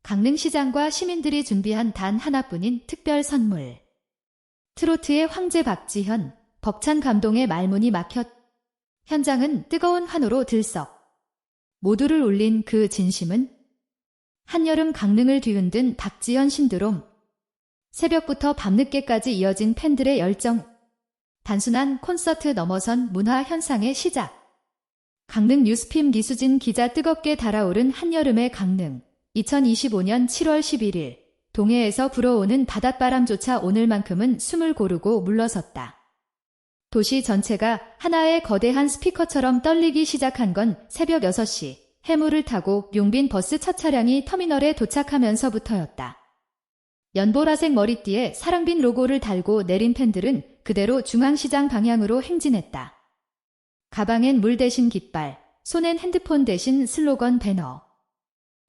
강릉시장과 시민들이 준비한 단 하나뿐인 특별 선물. 트로트의 황제 박지현, 벅찬 감동의 말문이 막혔. 현장은 뜨거운 환호로 들썩. 모두를 울린 그 진심은 한여름 강릉을 뒤흔든 박지현 신드롬. 새벽부터 밤늦게까지 이어진 팬들의 열정. 단순한 콘서트 넘어선 문화 현상의 시작. 강릉 뉴스핌 리수진 기자. 뜨겁게 달아오른 한여름의 강릉. 2025년 7월 11일 동해에서 불어오는 바닷바람조차 오늘만큼은 숨을 고르고 물러섰다. 도시 전체가 하나의 거대한 스피커처럼 떨리기 시작한 건 새벽 6시 해물을 타고 용빈 버스 첫 차량이 터미널에 도착하면서부터였다. 연보라색 머리띠에 사랑빈 로고를 달고 내린 팬들은 그대로 중앙시장 방향으로 행진했다. 가방엔 물 대신 깃발, 손엔 핸드폰 대신 슬로건 배너.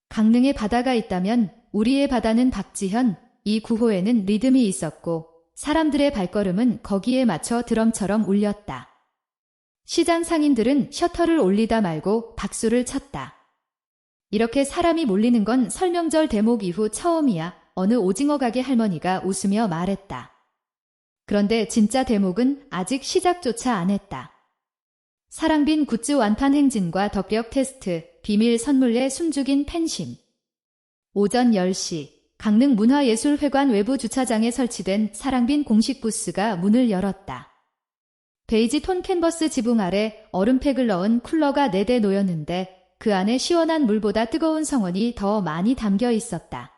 강릉에 바다가 있다면 우리의 바다는 박지현. 이 구호에는 리듬이 있었고 사람들의 발걸음은 거기에 맞춰 드럼처럼 울렸다. 시장 상인들은 셔터를 올리다 말고 박수를 쳤다. 이렇게 사람이 몰리는 건 설명절 대목 이후 처음이야. 어느 오징어 가게 할머니가 웃으며 말했다. 그런데 진짜 대목은 아직 시작조차 안 했다. 사랑빈 굿즈 완판 행진과 덕력 테스트, 비밀 선물에 숨죽인 팬심. 오전 10시 강릉 문화예술회관 외부 주차장에 설치된 사랑빈 공식 부스가 문을 열었다. 베이지 톤 캔버스 지붕 아래 얼음팩을 넣은 쿨러가 4대 놓였는데 그 안에 시원한 물보다 뜨거운 성원이 더 많이 담겨 있었다.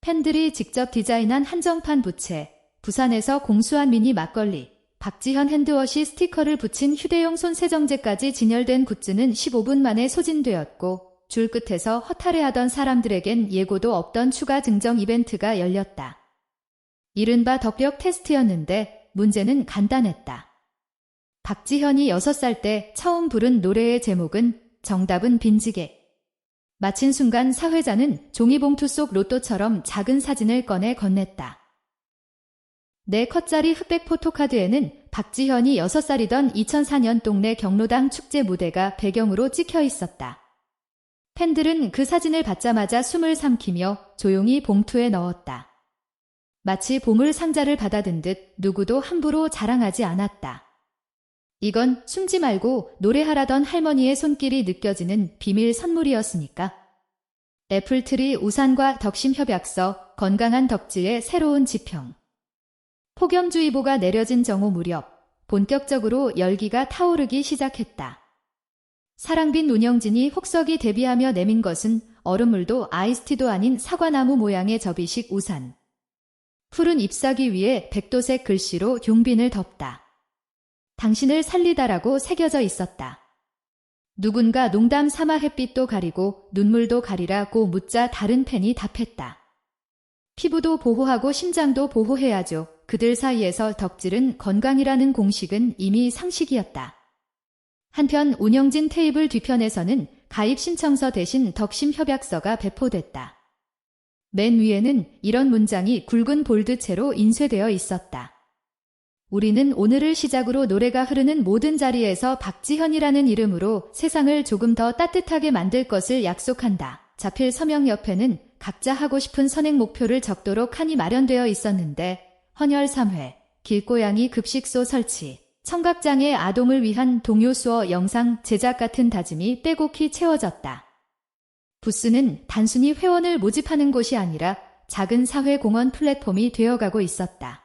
팬들이 직접 디자인한 한정판 부채, 부산에서 공수한 미니 막걸리, 박지현 핸드워시 스티커를 붙인 휴대용 손세정제까지 진열된 굿즈는 15분 만에 소진되었고 줄 끝에서 허탈해하던 사람들에겐 예고도 없던 추가 증정 이벤트가 열렸다. 이른바 덕력 테스트였는데 문제는 간단했다. 박지현이 6살 때 처음 부른 노래의 제목은 정답은 빈지게. 마친 순간 사회자는 종이봉투 속 로또처럼 작은 사진을 꺼내 건넸다. 4컷짜리 흑백 포토카드에는 박지현이 6살이던 2004년 동네 경로당 축제 무대가 배경으로 찍혀 있었다. 팬들은 그 사진을 받자마자 숨을 삼키며 조용히 봉투에 넣었다. 마치 보물 상자를 받아든 듯 누구도 함부로 자랑하지 않았다. 이건 숨지 말고 노래하라던 할머니의 손길이 느껴지는 비밀 선물이었으니까. 애플트리 우산과 덕심협약서, 건강한 덕지의 새로운 지평. 폭염주의보가 내려진 정오 무렵 본격적으로 열기가 타오르기 시작했다. 사랑빈 운영진이 혹석이 데뷔하며 내민 것은 얼음물도 아이스티도 아닌 사과나무 모양의 접이식 우산. 푸른 잎사귀 위에 백도색 글씨로 용빈을 덮다. 당신을 살리다라고 새겨져 있었다. 누군가 농담 삼아 햇빛도 가리고 눈물도 가리라고 묻자 다른 팬이 답했다. 피부도 보호하고 심장도 보호해야죠. 그들 사이에서 덕질은 건강이라는 공식은 이미 상식이었다. 한편 운영진 테이블 뒤편에서는 가입 신청서 대신 덕심협약서가 배포됐다. 맨 위에는 이런 문장이 굵은 볼드체로 인쇄되어 있었다. 우리는 오늘을 시작으로 노래가 흐르는 모든 자리에서 박지현이라는 이름으로 세상을 조금 더 따뜻하게 만들 것을 약속한다. 자필 서명 옆에는 각자 하고 싶은 선행 목표를 적도록 칸이 마련되어 있었는데 헌혈 3회, 길고양이 급식소 설치, 청각장애 아동을 위한 동요 수어 영상 제작 같은 다짐이 빼곡히 채워졌다. 부스는 단순히 회원을 모집하는 곳이 아니라 작은 사회공헌 플랫폼이 되어가고 있었다.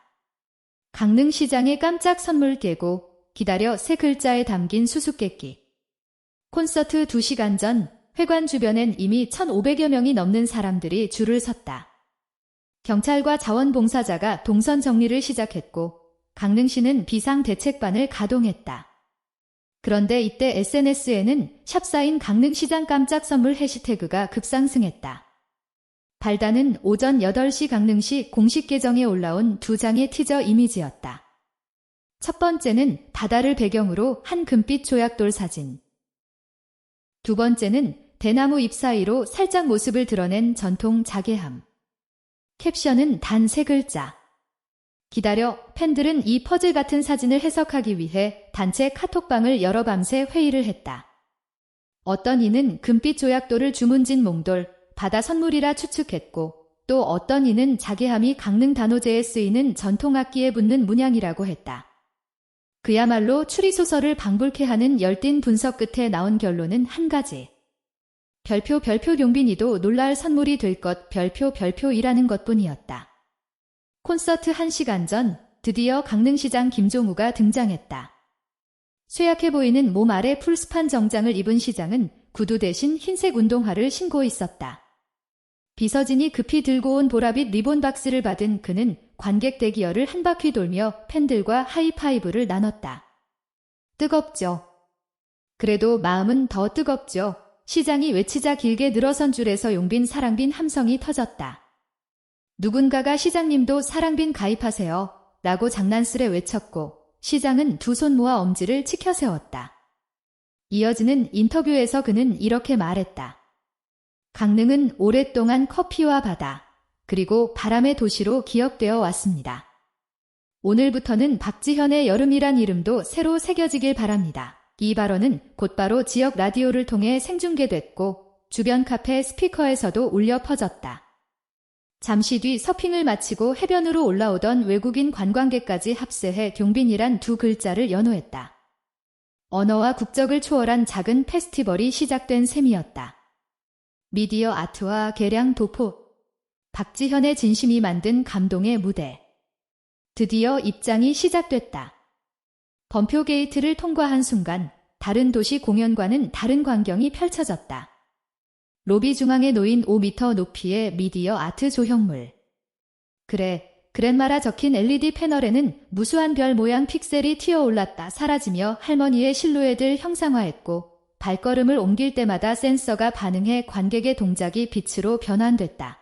강릉시장의 깜짝 선물 깨고 기다려 세 글자에 담긴 수수께끼. 콘서트 2시간 전 회관 주변엔 이미 1,500여 명이 넘는 사람들이 줄을 섰다. 경찰과 자원봉사자가 동선 정리를 시작했고 강릉시는 비상대책반을 가동했다. 그런데 이때 SNS에는 샵사인 강릉시장 깜짝 선물 해시태그가 급상승했다. 발단은 오전 8시 강릉시 공식 계정에 올라온 2장의 티저 이미지였다. 첫 번째는 바다를 배경으로 한 금빛 조약돌 사진. 두 번째는 대나무 잎 사이로 살짝 모습을 드러낸 전통 자개함. 캡션은 단 3글자. 기다려. 팬들은 이 퍼즐 같은 사진을 해석하기 위해 단체 카톡방을 열어 밤새 회의를 했다. 어떤 이는 금빛 조약돌을 주문진 몽돌, 바다 선물이라 추측했고 또 어떤 이는 자개함이 강릉 단오제에 쓰이는 전통악기에 붙는 문양이라고 했다. 그야말로 추리소설을 방불케 하는 열띤 분석 끝에 나온 결론은 한 가지. 별표 용빈이도 놀랄 선물이 될 것 별표이라는 것뿐이었다. 콘서트 1시간 전 드디어 강릉시장 김종우가 등장했다. 쇠약해 보이는 몸 아래 풀스판 정장을 입은 시장은 구두 대신 흰색 운동화를 신고 있었다. 비서진이 급히 들고 온 보라빛 리본 박스를 받은 그는 관객 대기열을 한 바퀴 돌며 팬들과 하이파이브를 나눴다. 뜨겁죠. 그래도 마음은 더 뜨겁죠. 시장이 외치자 길게 늘어선 줄에서 용빈 사랑빈 함성이 터졌다. 누군가가 시장님도 사랑빈 가입하세요 라고 장난스레 외쳤고 시장은 두 손 모아 엄지를 치켜 세웠다. 이어지는 인터뷰에서 그는 이렇게 말했다. 강릉은 오랫동안 커피와 바다, 그리고 바람의 도시로 기억되어 왔습니다. 오늘부터는 박지현의 여름이란 이름도 새로 새겨지길 바랍니다. 이 발언은 곧바로 지역 라디오를 통해 생중계됐고 주변 카페 스피커에서도 울려 퍼졌다. 잠시 뒤 서핑을 마치고 해변으로 올라오던 외국인 관광객까지 합세해 용빈이란 두 글자를 연호했다. 언어와 국적을 초월한 작은 페스티벌이 시작된 셈이었다. 미디어 아트와 개량 도포, 박지현의 진심이 만든 감동의 무대. 드디어 입장이 시작됐다. 범표 게이트를 통과한 순간 다른 도시 공연과는 다른 광경이 펼쳐졌다. 로비 중앙에 놓인 5m 높이의 미디어 아트 조형물. 그랜마라 적힌 LED 패널에는 무수한 별 모양 픽셀이 튀어올랐다 사라지며 할머니의 실루엣을 형상화했고 발걸음을 옮길 때마다 센서가 반응해 관객의 동작이 빛으로 변환됐다.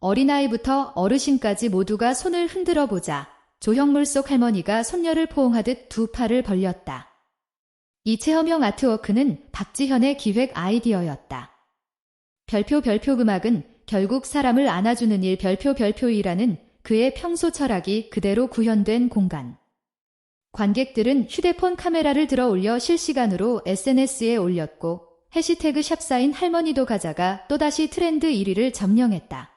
어린아이부터 어르신까지 모두가 손을 흔들어 보자 조형물 속 할머니가 손녀를 포옹하듯 두 팔을 벌렸다. 이 체험형 아트워크는 박지현의 기획 아이디어였다. 별표 음악은 결국 사람을 안아주는 일 별표이라는 그의 평소 철학이 그대로 구현된 공간. 관객들은 휴대폰 카메라를 들어 올려 실시간으로 SNS에 올렸고 해시태그 샵사인 할머니도 가자가 또다시 트렌드 1위를 점령했다.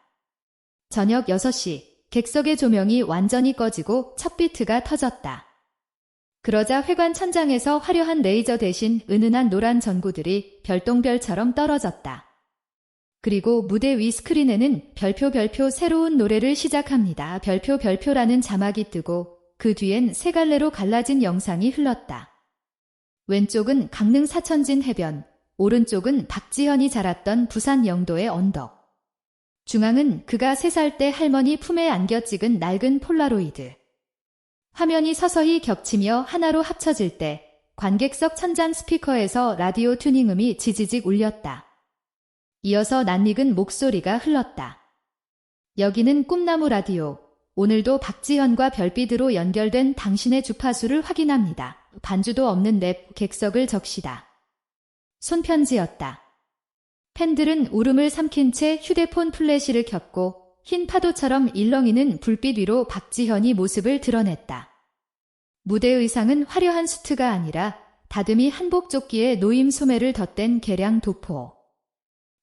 저녁 6시 객석의 조명이 완전히 꺼지고 첫 비트가 터졌다. 그러자 회관 천장에서 화려한 레이저 대신 은은한 노란 전구들이 별똥별처럼 떨어졌다. 그리고 무대 위 스크린에는 별표 새로운 노래를 시작합니다. 별표라는 자막이 뜨고 그 뒤엔 세 갈래로 갈라진 영상이 흘렀다. 왼쪽은 강릉 사천진 해변, 오른쪽은 박지현이 자랐던 부산 영도의 언덕. 중앙은 그가 3살 때 할머니 품에 안겨 찍은 낡은 폴라로이드. 화면이 서서히 겹치며 하나로 합쳐질 때 관객석 천장 스피커에서 라디오 튜닝음이 지지직 울렸다. 이어서 낯익은 목소리가 흘렀다. 여기는 꿈나무 라디오. 오늘도 박지현과 별빛으로 연결된 당신의 주파수를 확인합니다. 반주도 없는 랩, 객석을 적시다. 손편지였다. 팬들은 울음을 삼킨 채 휴대폰 플래시를 켰고 흰 파도처럼 일렁이는 불빛 위로 박지현이 모습을 드러냈다. 무대 의상은 화려한 수트가 아니라 다듬이 한복 조끼에 노임 소매를 덧댄 개량 도포.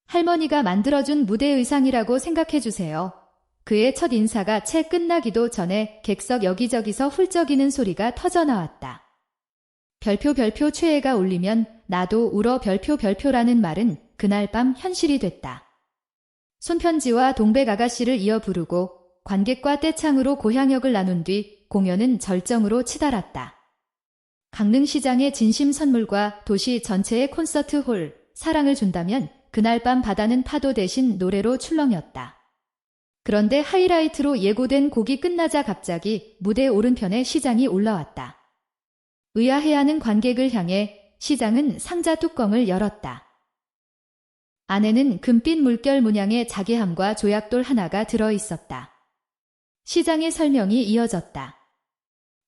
할머니가 만들어준 무대 의상이라고 생각해주세요. 그의 첫 인사가 채 끝나기도 전에 객석 여기저기서 훌쩍이는 소리가 터져나왔다. 별표 최애가 울리면 나도 울어 별표라는 말은 그날 밤 현실이 됐다. 손편지와 동백 아가씨를 이어 부르고 관객과 떼창으로 고향역을 나눈 뒤 공연은 절정으로 치달았다. 강릉시장의 진심 선물과 도시 전체의 콘서트 홀, 사랑을 준다면 그날 밤 바다는 파도 대신 노래로 출렁였다. 그런데 하이라이트로 예고된 곡이 끝나자 갑자기 무대 오른편에 시장이 올라왔다. 의아해하는 관객을 향해 시장은 상자 뚜껑을 열었다. 안에는 금빛 물결 문양의 자개함과 조약돌 하나가 들어있었다. 시장의 설명이 이어졌다.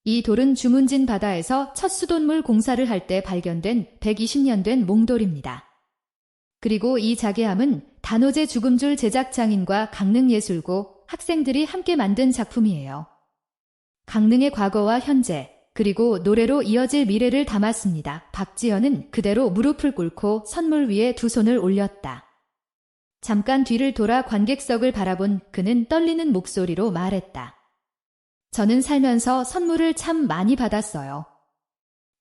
이 돌은 주문진 바다에서 첫 수돗물 공사를 할 때 발견된 120년 된 몽돌입니다. 그리고 이 자개함은 단오제 죽음줄 제작장인과 강릉예술고 학생들이 함께 만든 작품이에요. 강릉의 과거와 현재, 그리고 노래로 이어질 미래를 담았습니다. 박지현은 그대로 무릎을 꿇고 선물 위에 두 손을 올렸다. 잠깐 뒤를 돌아 관객석을 바라본 그는 떨리는 목소리로 말했다. 저는 살면서 선물을 참 많이 받았어요.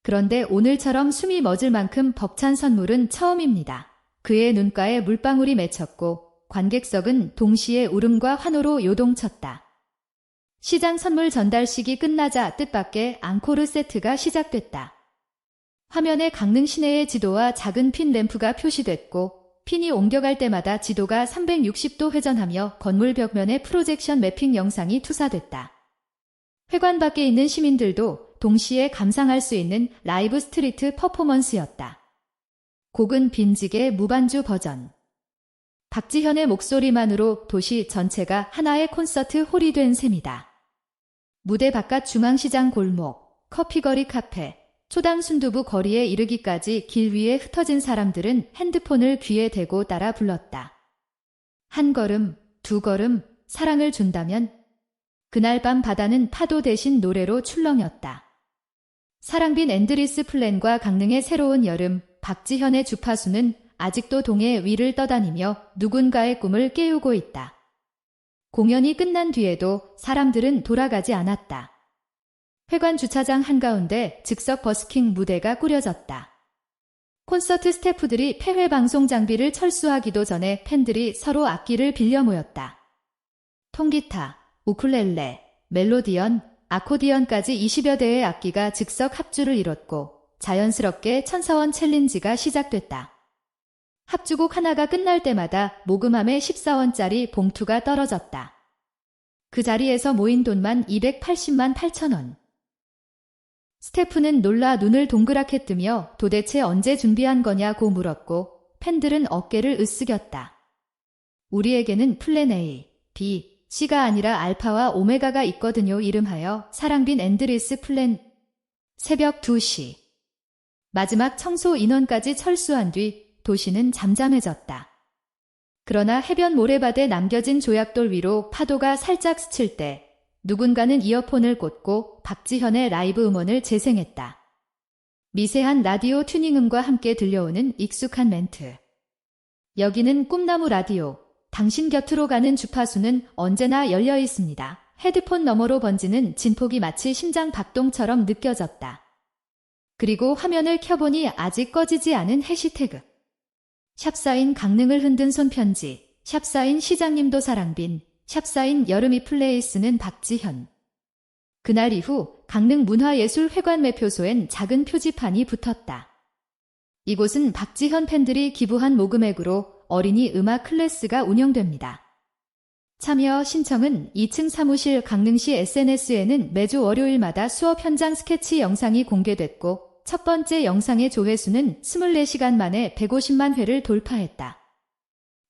그런데 오늘처럼 숨이 멎을 만큼 벅찬 선물은 처음입니다. 그의 눈가에 물방울이 맺혔고 관객석은 동시에 울음과 환호로 요동쳤다. 시장 선물 전달식이 끝나자 뜻밖의 앙코르 세트가 시작됐다. 화면에 강릉 시내의 지도와 작은 핀 램프가 표시됐고 핀이 옮겨갈 때마다 지도가 360도 회전하며 건물 벽면에 프로젝션 매핑 영상이 투사됐다. 회관 밖에 있는 시민들도 동시에 감상할 수 있는 라이브 스트리트 퍼포먼스였다. 곡은 빈직의 무반주 버전. 박지현의 목소리만으로 도시 전체가 하나의 콘서트 홀이 된 셈이다. 무대 바깥 중앙시장 골목, 커피거리 카페, 초당 순두부 거리에 이르기까지 길 위에 흩어진 사람들은 핸드폰을 귀에 대고 따라 불렀다. 한 걸음, 두 걸음, 사랑을 준다면? 그날 밤 바다는 파도 대신 노래로 출렁였다. 사랑빈 앤드리스 플랜과 강릉의 새로운 여름, 박지현의 주파수는 아직도 동해 위를 떠다니며 누군가의 꿈을 깨우고 있다. 공연이 끝난 뒤에도 사람들은 돌아가지 않았다. 회관 주차장 한가운데 즉석 버스킹 무대가 꾸려졌다. 콘서트 스태프들이 폐회 방송 장비를 철수하기도 전에 팬들이 서로 악기를 빌려 모였다. 통기타, 우쿨렐레, 멜로디언, 아코디언까지 20여 대의 악기가 즉석 합주를 이뤘고 자연스럽게 천사원 챌린지가 시작됐다. 합주곡 하나가 끝날 때마다 모금함에 14원짜리 봉투가 떨어졌다. 그 자리에서 모인 돈만 280만 8천 원. 스태프는 놀라 눈을 동그랗게 뜨며 도대체 언제 준비한 거냐고 물었고 팬들은 어깨를 으쓱였다. 우리에게는 플랜 A, B, C가 아니라 알파와 오메가가 있거든요. 이름하여 사랑빈 앤드리스 플랜. 새벽 2시. 마지막 청소 인원까지 철수한 뒤 도시는 잠잠해졌다. 그러나 해변 모래밭에 남겨진 조약돌 위로 파도가 살짝 스칠 때 누군가는 이어폰을 꽂고 박지현의 라이브 음원을 재생했다. 미세한 라디오 튜닝음과 함께 들려오는 익숙한 멘트. 여기는 꿈나무 라디오. 당신 곁으로 가는 주파수는 언제나 열려 있습니다. 헤드폰 너머로 번지는 진폭이 마치 심장 박동처럼 느껴졌다. 그리고 화면을 켜보니 아직 꺼지지 않은 해시태그. 샵사인 강릉을 흔든 손편지, 샵사인 시장님도 사랑빈, 샵사인 여름이 플레이스는 박지현. 그날 이후 강릉 문화예술회관 매표소엔 작은 표지판이 붙었다. 이곳은 박지현 팬들이 기부한 모금액으로 어린이 음악 클래스가 운영됩니다. 참여 신청은 2층 사무실. 강릉시 SNS에는 매주 월요일마다 수업 현장 스케치 영상이 공개됐고 첫 번째 영상의 조회수는 24시간 만에 150만 회를 돌파했다.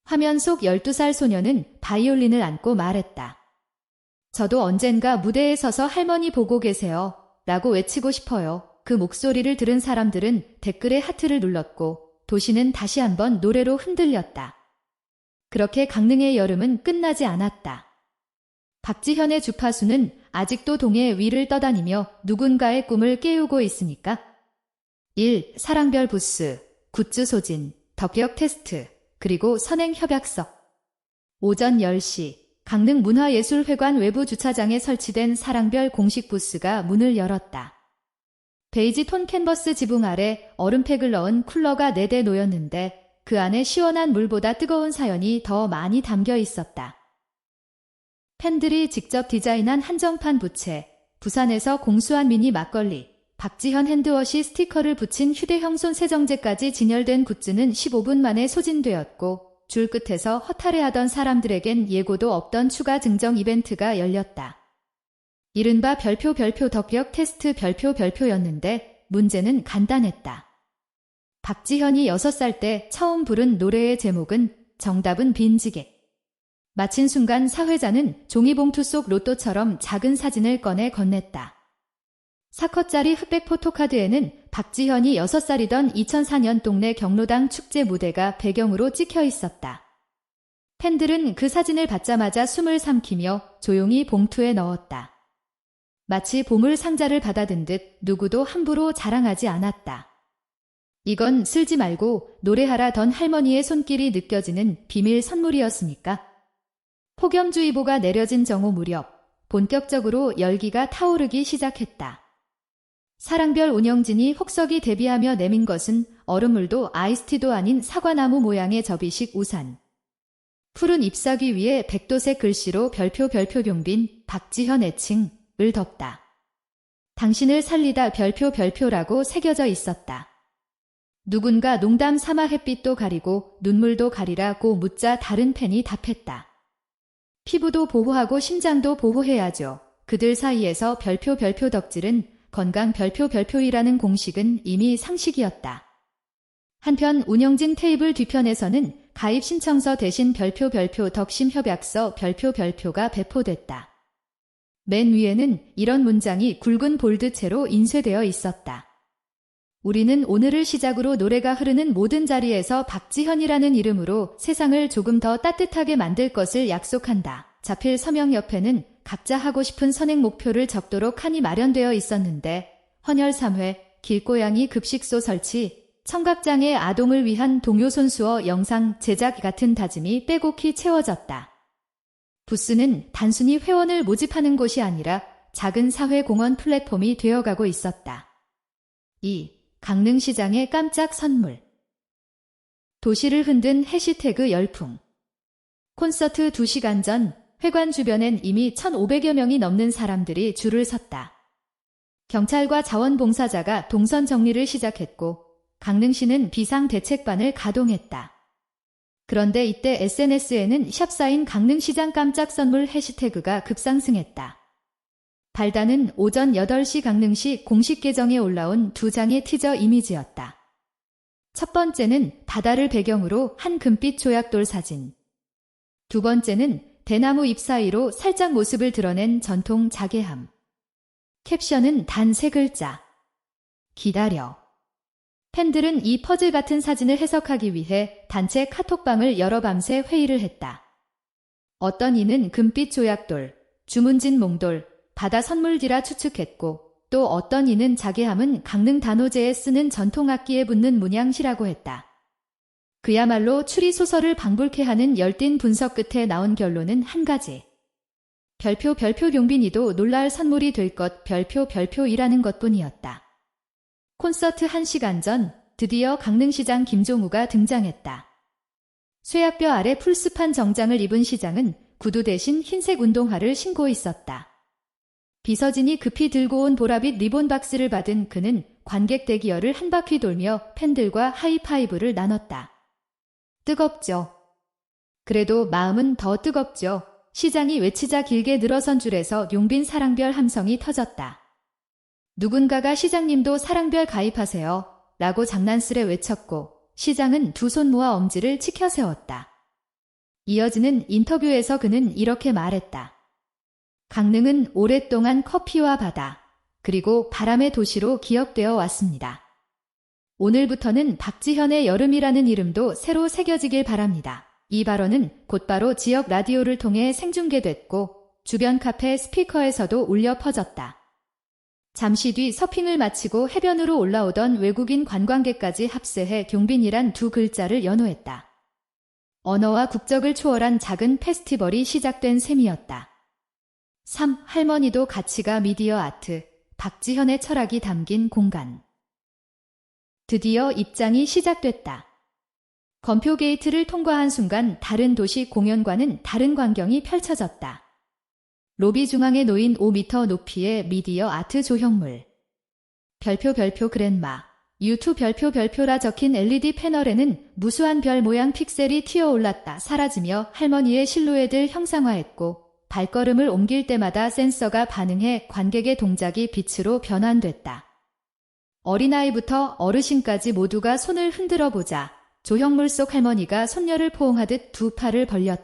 화면 속 12살 소녀는 바이올린을 안고 말했다. 저도 언젠가 무대에 서서 할머니 보고 계세요. 라고 외치고 싶어요. 그 목소리를 들은 사람들은 댓글에 하트를 눌렀고 도시는 다시 한번 노래로 흔들렸다. 그렇게 강릉의 여름은 끝나지 않았다. 박지현의 주파수는 아직도 동해 위를 떠다니며 누군가의 꿈을 깨우고 있으니까. 1. 사랑별 부스, 굿즈 소진, 덕격 테스트, 그리고 선행 협약서. 오전 10시 강릉 문화예술회관 외부 주차장에 설치된 사랑별 공식 부스가 문을 열었다. 베이지 톤 캔버스 지붕 아래 얼음팩을 넣은 쿨러가 4대 놓였는데 그 안에 시원한 물보다 뜨거운 사연이 더 많이 담겨 있었다. 팬들이 직접 디자인한 한정판 부채, 부산에서 공수한 미니 막걸리, 박지현 핸드워시 스티커를 붙인 휴대형 손세정제까지 진열된 굿즈는 15분 만에 소진되었고 줄 끝에서 허탈해하던 사람들에겐 예고도 없던 추가 증정 이벤트가 열렸다. 이른바 별표 덕격 테스트 별표였는데 문제는 간단했다. 박지현이 6살 때 처음 부른 노래의 제목은 정답은 빈지게. 마친 순간 사회자는 종이봉투 속 로또처럼 작은 사진을 꺼내 건넸다. 4컷짜리 흑백 포토카드에는 박지현이 6살이던 2004년 동네 경로당 축제 무대가 배경으로 찍혀 있었다. 팬들은 그 사진을 받자마자 숨을 삼키며 조용히 봉투에 넣었다. 마치 보물 상자를 받아든 듯 누구도 함부로 자랑하지 않았다. 이건 쓸지 말고 노래하라던 할머니의 손길이 느껴지는 비밀 선물이었으니까. 폭염주의보가 내려진 정오 무렵 본격적으로 열기가 타오르기 시작했다. 사랑별 운영진이 혹석이 대비하며 내민 것은 얼음물도 아이스티도 아닌 사과나무 모양의 접이식 우산. 푸른 잎사귀 위에 백도색 글씨로 별표 용빈 박지현 애칭을 덮다. 당신을 살리다 별표라고 새겨져 있었다. 누군가 농담 삼아 햇빛도 가리고 눈물도 가리라고 묻자 다른 팬이 답했다. 피부도 보호하고 심장도 보호해야죠. 그들 사이에서 별표 덕질은 건강 별표이라는 공식은 이미 상식이었다. 한편 운영진 테이블 뒤편에서는 가입 신청서 대신 별표 덕심 협약서 별표가 배포됐다. 맨 위에는 이런 문장이 굵은 볼드체로 인쇄되어 있었다. 우리는 오늘을 시작으로 노래가 흐르는 모든 자리에서 박지현이라는 이름으로 세상을 조금 더 따뜻하게 만들 것을 약속한다. 자필 서명 옆에는 각자 하고 싶은 선행 목표를 적도록 칸이 마련되어 있었는데 헌혈 3회, 길고양이 급식소 설치, 청각장애 아동을 위한 동요손수어 영상 제작 같은 다짐이 빼곡히 채워졌다. 부스는 단순히 회원을 모집하는 곳이 아니라 작은 사회공헌 플랫폼이 되어가고 있었다. 2. 강릉시장의 깜짝 선물. 도시를 흔든 해시태그 열풍. 콘서트 2시간 전 회관 주변엔 이미 1,500여 명이 넘는 사람들이 줄을 섰다. 경찰과 자원봉사자가 동선 정리를 시작했고 강릉시는 비상대책반을 가동했다. 그런데 이때 SNS에는 샵사인 강릉시장 깜짝 선물 해시태그가 급상승했다. 발단은 오전 8시 강릉시 공식 계정에 올라온 2장의 티저 이미지였다. 첫 번째는 바다를 배경으로 한 금빛 조약돌 사진. 두 번째는 대나무 잎 사이로 살짝 모습을 드러낸 전통 자개함. 캡션은 단 3글자. 기다려. 팬들은 이 퍼즐 같은 사진을 해석하기 위해 단체 카톡방을 열어 밤새 회의를 했다. 어떤 이는 금빛 조약돌, 주문진 몽돌, 바다 선물지라 추측했고 또 어떤 이는 자개함은 강릉 단오제에 쓰는 전통악기에 붙는 문양시라고 했다. 그야말로 추리소설을 방불케 하는 열띤 분석 끝에 나온 결론은 한 가지. 별표 용빈이도 놀랄 선물이 될 것 별표이라는 것뿐이었다. 콘서트 1시간 전 드디어 강릉시장 김종우가 등장했다. 쇠약뼈 아래 풀스판 정장을 입은 시장은 구두 대신 흰색 운동화를 신고 있었다. 비서진이 급히 들고 온 보라빛 리본 박스를 받은 그는 관객 대기열을 한 바퀴 돌며 팬들과 하이파이브를 나눴다. 뜨겁죠. 그래도 마음은 더 뜨겁죠. 시장이 외치자 길게 늘어선 줄에서 용빈 사랑별 함성이 터졌다. 누군가가 시장님도 사랑별 가입하세요 라고 장난스레 외쳤고 시장은 두 손 모아 엄지를 치켜 세웠다. 이어지는 인터뷰에서 그는 이렇게 말했다. 강릉은 오랫동안 커피와 바다, 그리고 바람의 도시로 기억되어 왔습니다. 오늘부터는 박지현의 여름이라는 이름도 새로 새겨지길 바랍니다. 이 발언은 곧바로 지역 라디오를 통해 생중계됐고 주변 카페 스피커에서도 울려 퍼졌다. 잠시 뒤 서핑을 마치고 해변으로 올라오던 외국인 관광객까지 합세해 경빈이란 2글자를 연호했다. 언어와 국적을 초월한 작은 페스티벌이 시작된 셈이었다. 3. 할머니도 가치가 미디어 아트, 박지현의 철학이 담긴 공간. 드디어 입장이 시작됐다. 검표 게이트를 통과한 순간 다른 도시 공연과는 다른 광경이 펼쳐졌다. 로비 중앙에 놓인 5m 높이의 미디어 아트 조형물. 별표 그랜마, 유튜 별표라 적힌 LED 패널에는 무수한 별 모양 픽셀이 튀어올랐다 사라지며 할머니의 실루엣을 형상화했고 발걸음을 옮길 때마다 센서가 반응해 관객의 동작이 빛으로 변환됐다. 어린아이부터 어르신까지 모두가 손을 흔들어 보자 조형물 속 할머니가 손녀를 포옹하듯 두 팔을 벌렸다.